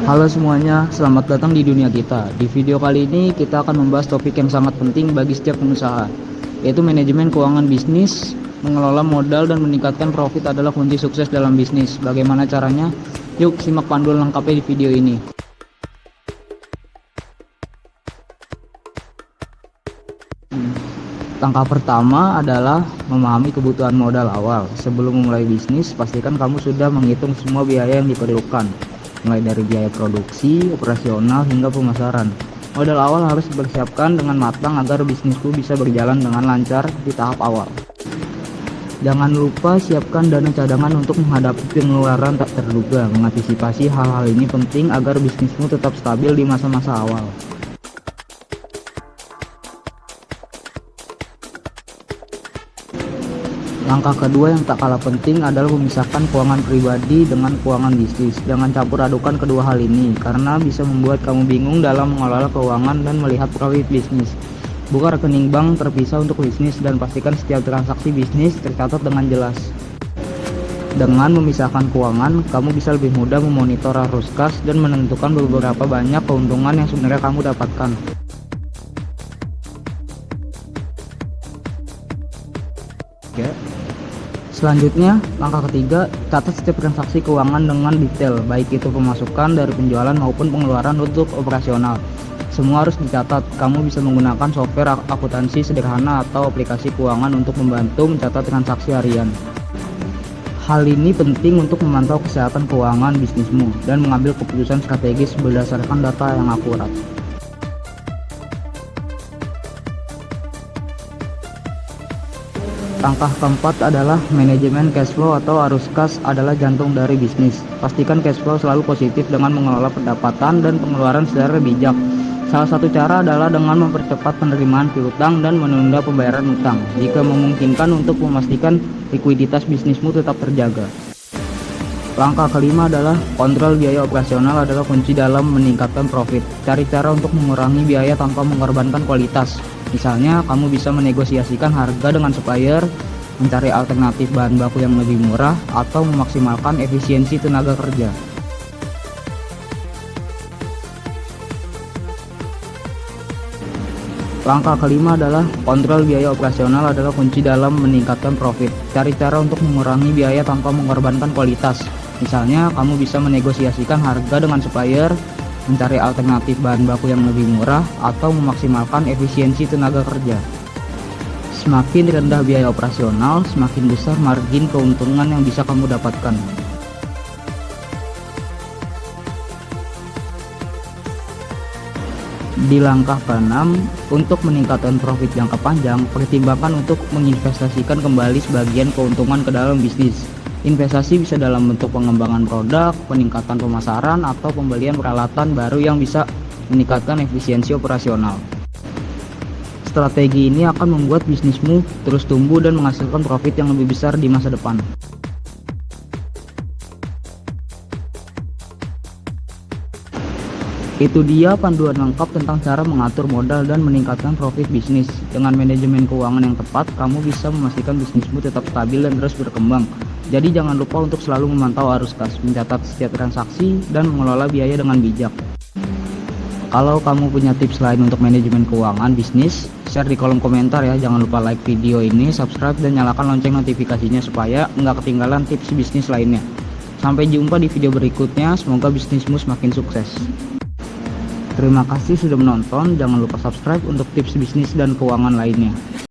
Halo semuanya, selamat datang di dunia kita. Di video kali ini kita akan membahas topik yang sangat penting bagi setiap pengusaha, yaitu manajemen keuangan bisnis. Mengelola modal dan meningkatkan profit adalah kunci sukses dalam bisnis. Bagaimana caranya? Yuk simak panduan lengkapnya di video ini. Langkah pertama adalah memahami kebutuhan modal awal. Sebelum memulai bisnis, pastikan kamu sudah menghitung semua biaya yang diperlukan, mulai dari biaya produksi, operasional, hingga pemasaran. Modal awal harus dipersiapkan dengan matang agar bisnisku bisa berjalan dengan lancar di tahap awal. Jangan lupa siapkan dana cadangan untuk menghadapi pengeluaran tak terduga. Mengantisipasi hal-hal ini penting agar bisnismu tetap stabil di masa-masa awal. Langkah kedua yang tak kalah penting adalah memisahkan keuangan pribadi dengan keuangan bisnis. Jangan campur adukan kedua hal ini, karena bisa membuat kamu bingung dalam mengelola keuangan dan melihat profit bisnis. Buka rekening bank terpisah untuk bisnis dan pastikan setiap transaksi bisnis tercatat dengan jelas. Dengan memisahkan keuangan, kamu bisa lebih mudah memonitor arus kas dan menentukan beberapa banyak keuntungan yang sebenarnya kamu dapatkan. Oke. Selanjutnya, langkah ketiga, catat setiap transaksi keuangan dengan detail, baik itu pemasukan dari penjualan maupun pengeluaran untuk operasional. Semua harus dicatat. Kamu bisa menggunakan software akuntansi sederhana atau aplikasi keuangan untuk membantu mencatat transaksi harian. Hal ini penting untuk memantau kesehatan keuangan bisnismu dan mengambil keputusan strategis berdasarkan data yang akurat. Langkah keempat adalah manajemen cash flow atau arus kas adalah jantung dari bisnis. Pastikan cash flow selalu positif dengan mengelola pendapatan dan pengeluaran secara bijak. Salah satu cara adalah dengan mempercepat penerimaan piutang dan menunda pembayaran utang, jika memungkinkan, untuk memastikan likuiditas bisnismu tetap terjaga. Langkah kelima adalah kontrol biaya operasional adalah kunci dalam meningkatkan profit. Cari cara untuk mengurangi biaya tanpa mengorbankan kualitas. Misalnya, kamu bisa menegosiasikan harga dengan supplier, mencari alternatif bahan baku yang lebih murah, atau memaksimalkan efisiensi tenaga kerja. Langkah kelima adalah kontrol biaya operasional adalah kunci dalam meningkatkan profit. Cari cara untuk mengurangi biaya tanpa mengorbankan kualitas. Misalnya, kamu bisa menegosiasikan harga dengan supplier, mencari alternatif bahan baku yang lebih murah, atau memaksimalkan efisiensi tenaga kerja. Semakin rendah biaya operasional, semakin besar margin keuntungan yang bisa kamu dapatkan. Di langkah ke-6, untuk meningkatkan profit jangka panjang, pertimbangkan untuk menginvestasikan kembali sebagian keuntungan ke dalam bisnis. Investasi bisa dalam bentuk pengembangan produk, peningkatan pemasaran, atau pembelian peralatan baru yang bisa meningkatkan efisiensi operasional. Strategi ini akan membuat bisnismu terus tumbuh dan menghasilkan profit yang lebih besar di masa depan. Itu dia panduan lengkap tentang cara mengatur modal dan meningkatkan profit bisnis. Dengan manajemen keuangan yang tepat, kamu bisa memastikan bisnismu tetap stabil dan terus berkembang. Jadi jangan lupa untuk selalu memantau arus kas, mencatat setiap transaksi, dan mengelola biaya dengan bijak. Kalau kamu punya tips lain untuk manajemen keuangan bisnis, share di kolom komentar ya. Jangan lupa like video ini, subscribe, dan nyalakan lonceng notifikasinya supaya nggak ketinggalan tips bisnis lainnya. Sampai jumpa di video berikutnya, semoga bisnismu semakin sukses. Terima kasih sudah menonton, jangan lupa subscribe untuk tips bisnis dan keuangan lainnya.